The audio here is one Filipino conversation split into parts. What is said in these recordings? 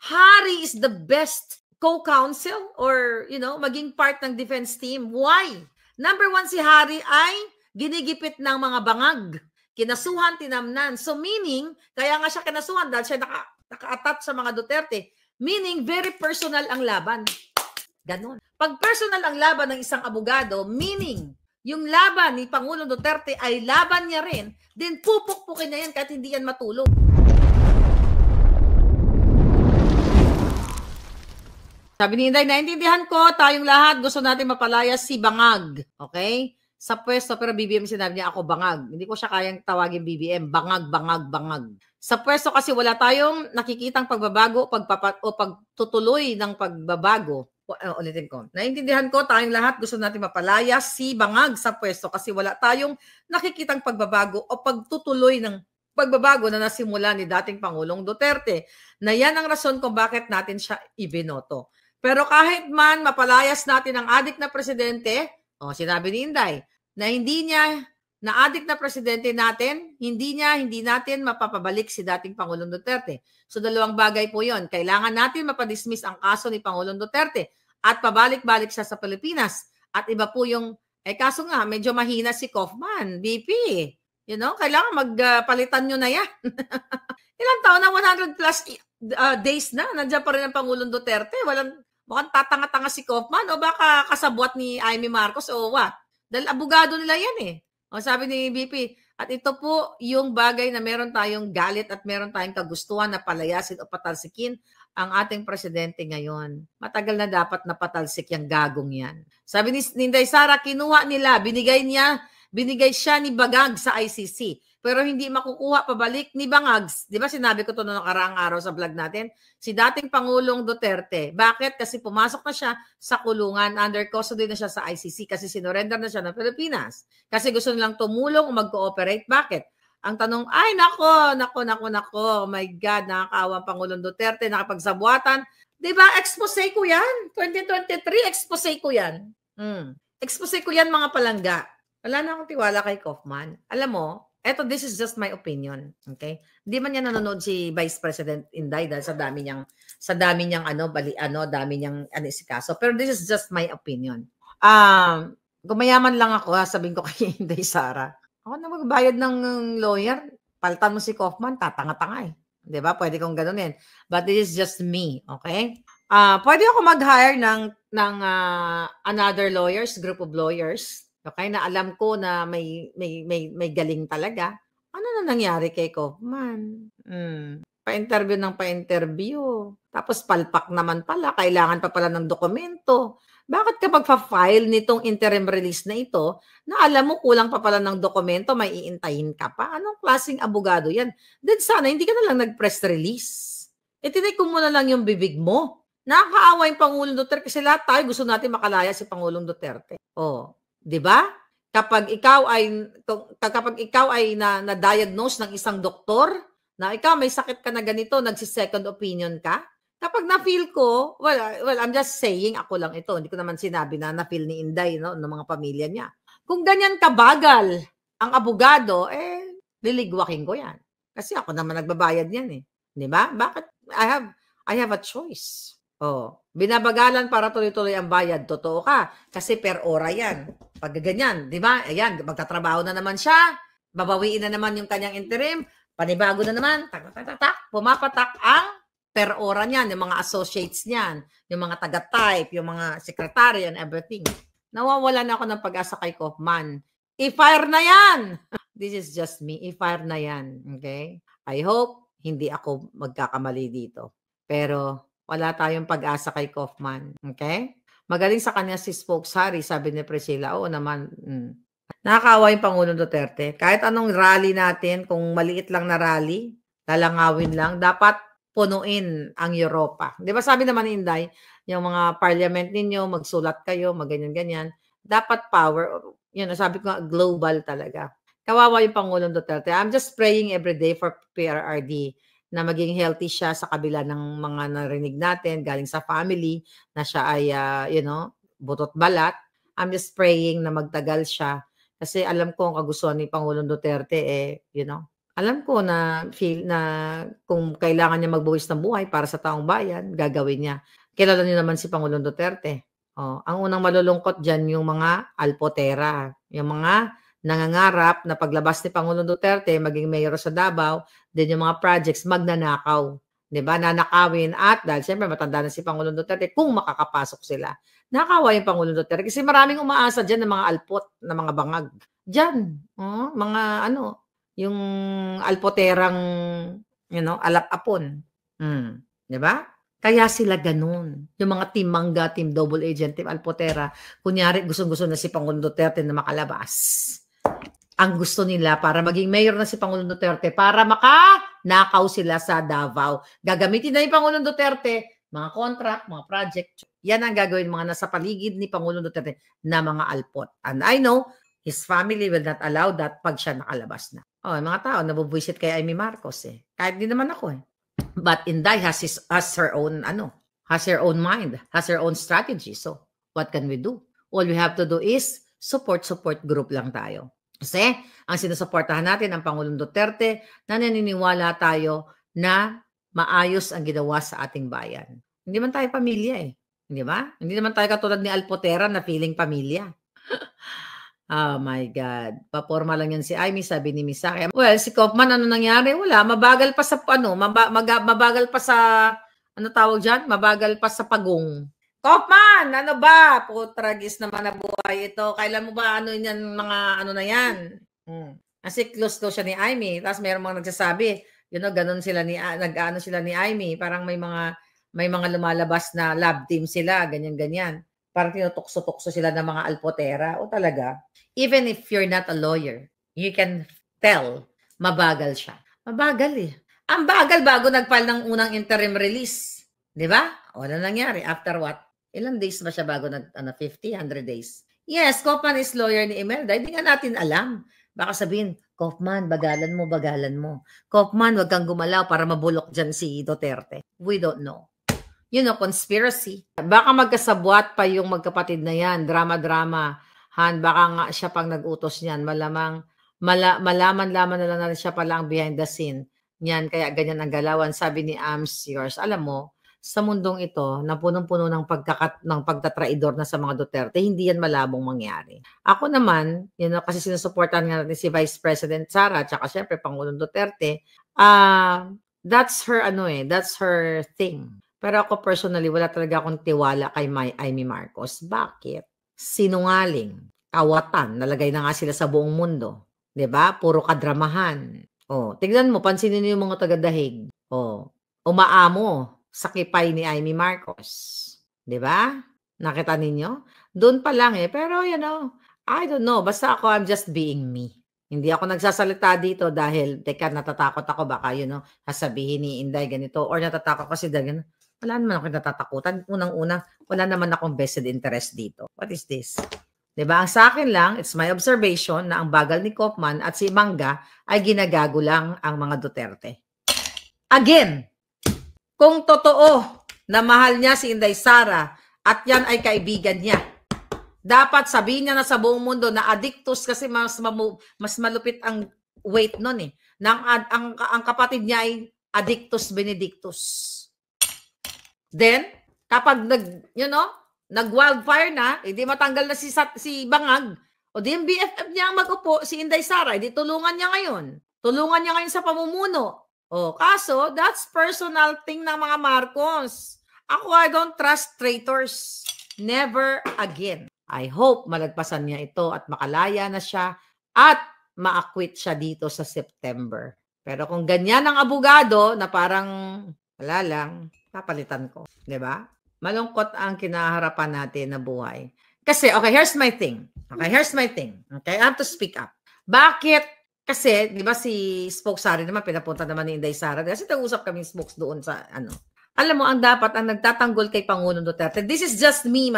Harry is the best co-counsel or, maging part ng defense team. Why? Number one, si Harry ay ginigipit ng mga bangag. Kinasuhan, tinamnan. So meaning, kaya nga siya kinasuhan dahil siya naka-attach sa mga Duterte. Meaning, very personal ang laban. Ganon. Pag personal ang laban ng isang abogado, meaning, yung laban ni Pangulong Duterte ay laban niya rin, then pupukpukin niya yan kahit hindi yan matulog. Sabi ni Inday, naintindihan ko, tayong lahat gusto natin mapalayas si Bangag. Okay? Sa pwesto, pero BBM sinabi niya ako bangag. Hindi ko siya kayang tawagin BBM. Bangag, bangag, bangag. Sa pwesto kasi wala tayong nakikitang pagbabago o pagtutuloy ng pagbabago. Ulitin ko. Naintindihan ko, tayong lahat gusto natin mapalayas si Bangag sa pwesto kasi wala tayong nakikitang pagbabago o pagtutuloy ng pagbabago na nasimula ni dating Pangulong Duterte. Na yan ang rason kung bakit natin siya ibinoto. Pero kahit man mapalayas natin ang adik na presidente, sinabi ni Inday, na hindi niya, na adik na presidente natin, hindi natin mapapabalik si dating Pangulong Duterte. So dalawang bagay po yon. Kailangan natin mapadismiss ang kaso ni Pangulong Duterte at pabalik-balik siya sa Pilipinas. At iba po yung, kaso nga, medyo mahina si Kaufman, BP. Kailangan magpalitan nyo na yan. Ilang taon na, 100 plus days na, nandiyan pa rin ang Pangulong Duterte. Mukhang tatanga-tanga si Kaufman o baka kasabwat ni Amy Marcos o what? Dahil abogado nila yan eh. Sabi ni BP, at ito po yung bagay na meron tayong galit at meron tayong kagustuhan na palayasin o patalsikin ang ating presidente ngayon. Matagal na dapat napatalsik yung gagong yan. Sabi ni Inday Sara, kinuha nila, binigay siya ni Bangag sa ICC. Pero hindi makukuha pabalik ni Bangag. Di ba sinabi ko ito noong nakaraang araw sa vlog natin? Si dating Pangulong Duterte. Bakit? Kasi pumasok na siya sa kulungan. Under custody na siya sa ICC kasi sinurrender na siya ng Pilipinas. Kasi gusto nilang tumulong o mag-cooperate. Bakit? Ang tanong, ay nako. Oh my God, nakakaawa Pangulong Duterte, nakapagsabuatan. Di ba? Expose ko yan. 2023, expose ko yan. Expose ko yan mga palangga. Wala na akong tiwala kay Kaufman. Alam mo, this is just my opinion, okay? Hindi man niya nanonood si Vice President Inday dahil sa dami niyang dami niyang isikaso. Pero this is just my opinion. Kung mayaman lang ako, sabihin ko kay Inday Sara, ako na magbayad ng lawyer, palitan mo si Kaufman, tatanga-tanga eh. 'Di ba? Pwede kong ganoon. But this is just me, okay? Pwede ako mag-hire ng another lawyers, group of lawyers. Okay, na alam ko na may galing talaga. Ano na nangyari kay Kaufman? Pa-interview ng pa-interview. Tapos palpak naman pala, kailangan pa pala ng dokumento. Bakit ka magpa-file nitong interim release na ito na alam mo kulang pa pala ng dokumento, may iintayin ka pa? Anong klaseng abogado yan? Then sana hindi ka na lang nag-press release. Tinay ko muna lang yung bibig mo. Nakakaawa yung Pangulong Duterte kasi lahat tayo gusto natin makalaya si Pangulong Duterte. 'Di ba? Kapag ikaw ay na-diagnose ng isang doktor na ikaw may sakit ka na ganito, nagsi-second opinion ka. Kapag na-feel ko, well, I'm just saying, ako lang ito. Hindi ko naman sinabi na na-feel ni Inday, no, ng mga pamilya niya. Kung ganyan kabagal ang abogado, liligwakin ko yan. Kasi ako naman nagbabayad yan eh. 'Di ba? Bakit? I have a choice. Binabagalan para tuloy-tuloy ang bayad. Totoo ka. Kasi per ora yan. Pag ganyan, di ba? Ayan, magtatrabaho na naman siya. Babawiin na naman yung kanyang interim. Panibago na naman. Pumapatak ang per ora niyan. Yung mga associates niyan. Yung mga taga-type. Yung mga secretary and everything. Nawawala na ako ng pag-asa kay Kaufman. I-fire na yan! This is just me. I-fire na yan. Okay? I hope hindi ako magkakamali dito. Pero wala tayong pag-asa kay Kaufman. Okay? Magaling sa kanya si Spokes Harry, sabi ni Priscilla. Oo naman. Nakakaawa yung Pangulong Duterte. Kahit anong rally natin, kung maliit lang na rally, lalangawin lang, dapat punuin ang Europa. Di ba sabi naman ni Inday, yung mga parliament ninyo, magsulat kayo, maganyan-ganyan. Dapat power, sabi ko global talaga. Kawawa yung Pangulong Duterte. I'm just praying every day for PRRD na maging healthy siya sa kabila ng mga narinig natin galing sa family na siya ay, butot balat. I'm just praying na magtagal siya kasi alam ko ang kagustuhan ni Pangulong Duterte Alam ko na feel na kung kailangan niya magbuwis ng buhay para sa taong bayan, gagawin niya. Kilala niyo naman si Pangulong Duterte. Oh, ang unang malulungkot diyan yung mga alpotera, yung mga nangangarap na paglabas ni Pangulong Duterte maging mayor sa Davao, din yung mga projects magnanakaw. 'Di ba? Nanakawin at dahil siyempre matanda na si Pangulong Duterte kung makakapasok sila. Nakawa yung Pangulong Duterte kasi maraming umaasa diyan ng mga alpot, na mga bangag. Diyan, mga ano, yung alpoterang, alap-apon. 'Di ba? Kaya sila gano'n. Yung mga team mangga, team double agent, team alpotera, kunyari gustong-gusto na si Pangulong Duterte na makalabas. Ang gusto nila para maging mayor na si Pangulong Duterte para makanakaw sila sa Davao. Gagamitin na yung Pangulong Duterte, mga contract, mga project. Yan ang gagawin mga nasa paligid ni Pangulong Duterte na mga alpot. And I know, his family will not allow that pag siya nakalabas na. Oh, mga tao, nabubuisit kay Amy Marcos eh. Kahit di naman ako eh. But Inday has her own, has her own mind, has her own strategy. So, what can we do? All we have to do is support group lang tayo. Kasi, ang sinusuportahan natin ang Pangulong Duterte na naniniwala tayo na maayos ang ginawa sa ating bayan. Hindi man tayo pamilya eh. Hindi ba? Hindi naman tayo katulad ni Alpotera na feeling pamilya. Oh my God. Paporma lang yan si Amy, sabi ni Misaki. Well, si Kaufman, ano nangyari? Wala. Mabagal pa sa, mabagal pa sa, ano tawag dyan? Mabagal pa sa pagong. Kaufman, ano ba? Putragis naman na buhay ito. Kailan mo ba ano yan, mga ano na yan? Kasi close siya ni Amy. Tapos mayroong mga nagsasabi, ganun sila nag-ano sila ni Amy. Parang may mga lumalabas na lab team sila, ganyan-ganyan. Parang tinutukso-tukso sila ng mga alpotera. O talaga, even if you're not a lawyer, you can tell, mabagal siya. Mabagal eh. Ang bagal bago nag-file ng unang interim release. Di ba? Wala nangyari. After what? Ilang days ba siya bago 50, 100 days? Yes, Kaufman is lawyer ni Imelda. Hindi nga natin alam. Baka sabihin, Kaufman, bagalan mo. Kaufman, wag kang gumalaw para mabulok dyan si Duterte. We don't know. Conspiracy. Baka magkasabwat pa yung magkapatid na yan. Drama-drama. Baka nga siya pang nag-utos niyan. Malaman-laman na lang na siya pala ang behind the scene. Yan, kaya ganyan ang galawan. Sabi ni Ams yours. Alam mo, sa mundong ito, na punong-puno ng pagtatraidor na sa mga Duterte, hindi yan malabong mangyari. Ako naman, kasi sinusuportahan nga natin si Vice President Sara, tsaka syempre Pangulong Duterte, that's her thing. Pero ako personally, wala talaga akong tiwala kay Amy Marcos. Bakit? Sinungaling, kawatan, nalagay na nga sila sa buong mundo. 'Di ba? Puro kadramahan. Tignan mo, pansinin niyo yung mga taga-Dahig. Umaamo sa kipay ni Amy Marcos. 'Di ba? Nakita ninyo? Doon pa lang eh. Pero I don't know. Basta ako, I'm just being me. Hindi ako nagsasalita dito dahil, teka, natatakot ako. Baka, sasabihin ni Inday ganito. Or natatakot kasi dahil, wala naman ako natatakutan. Unang-una, wala naman akong vested interest dito. What is this? 'Di ba? Ang sa akin lang, it's my observation na ang bagal ni Kaufman at si Mangga ay ginagago lang ang mga Duterte. Again, kung totoo na mahal niya si Inday Sara at yan ay kaibigan niya, dapat sabihin niya na sa buong mundo na addictus kasi mas malupit ang weight nun eh. Ang kapatid niya ay addictus benedictus. Then, kapag nag-wildfire na, hindi matanggal na si Bangag, o di yung BFF niya ang mag-upo, si Inday Sara, hindi tulungan niya ngayon. Tulungan niya ngayon sa pamumuno. Kaso, that's personal thing ng mga Marcos. Ako, I don't trust traitors. Never again. I hope malagpasan niya ito at makalaya na siya at ma-acquit siya dito sa September. Pero kung ganyan ang abogado na parang wala lang, papalitan ko. 'Di ba? Malungkot ang kinaharapan natin na buhay. Kasi, okay, here's my thing. Okay, I have to speak up. Bakit? Kasi, di ba si Spokes Sari naman, pinapunta naman ni Inday Sara. Kasi nag-usap kami Spokes doon sa Alam mo, ang nagtatanggol kay Pangulong Duterte, this is just me,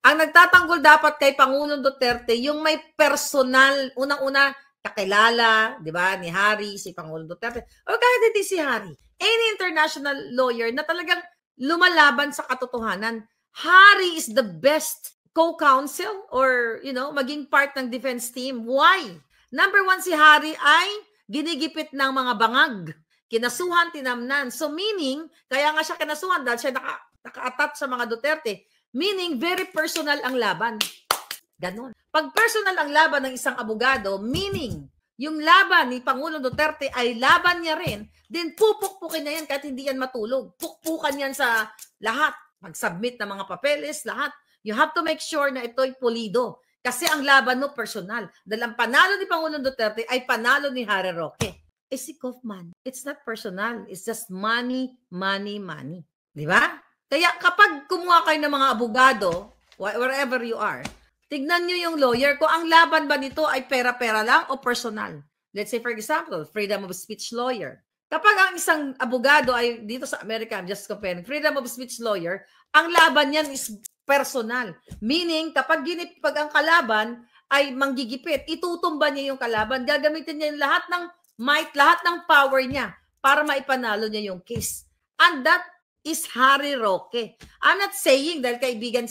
Ang nagtatanggol dapat kay Pangulong Duterte, yung may personal, unang-una, kakilala, di ba, ni Harry, si Pangulong Duterte, o kahit hindi si Harry. Any international lawyer na talagang lumalaban sa katotohanan. Harry is the best co-counsel or, maging part ng defense team. Why? Number one, si Harry ay ginigipit ng mga bangag. Kinasuhan, tinamnan. So meaning, kaya nga siya kinasuhan dahil siya naka-attach sa mga Duterte. Meaning, very personal ang laban. Ganon. Pag personal ang laban ng isang abogado, meaning, yung laban ni Pangulong Duterte ay laban niya rin, then pupukpukin niya yan kahit hindi yan matulog. Pukpukan yan sa lahat. Mag-submit ng mga papeles, lahat. You have to make sure na ito'y pulido. Kasi ang laban mo personal. Dahil ang panalo ni Pangulong Duterte ay panalo ni Harry Roque. Si Kaufman, it's not personal. It's just money, money, money. Di ba? Kaya kapag kumuha kayo ng mga abogado, wherever you are, tignan nyo yung lawyer kung ang laban ba nito ay pera-pera lang o personal. Let's say, for example, freedom of speech lawyer. Kapag ang isang abogado ay dito sa America, I'm just comparing, freedom of speech lawyer, ang laban niyan is personal. Meaning, kapag ang kalaban ay manggigipit, itutumba niya yung kalaban, gagamitin niya yung lahat ng might, lahat ng power niya para maipanalo niya yung case. And that is Harry Roque. I'm not saying dahil kaibigan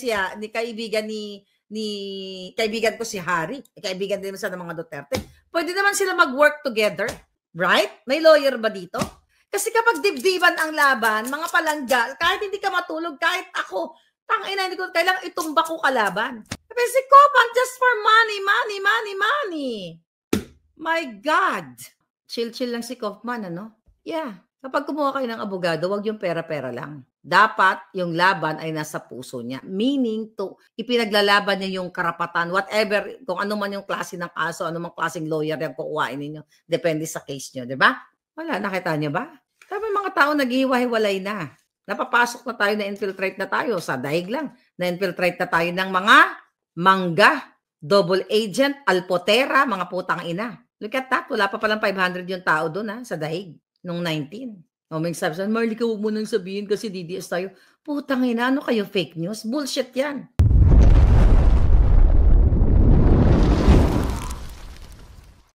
ko si Harry, kaibigan din siya ng mga Duterte. Pwede naman sila mag-work together, right? May lawyer ba dito? Kasi kapag dibdiban ang laban, mga palangga, kahit hindi ka matulog, kahit ako, tangina, hindi ko kailangan itumba ko kalaban. Sabi si Kaufman, just for money, money, money, money. My God. Chill-chill lang si Kaufman, ano? Yeah. Kapag kumuha kayo ng abogado, wag yung pera-pera lang. Dapat yung laban ay nasa puso niya. Meaning to, ipinaglalaban niya yung karapatan, whatever, kung ano man yung klase ng kaso, ano man klaseng lawyer yung kukuhain ninyo. Depende sa case nyo, di ba? Wala, nakita niyo ba? Sabi mga tao naghihiwa-hiwalay na. Napapasok na tayo, na-infiltrate na tayo. Sa daig lang, na-infiltrate na tayo ng mga mangga, double agent, alpotera, mga putang ina. Look at that. Wala pa palang 500 yung tao doon sa dahig nung 19. May sabi, Marley, huwag mo nang sabihin kasi DDS tayo. Putang ina, ano kayo, fake news? Bullshit yan.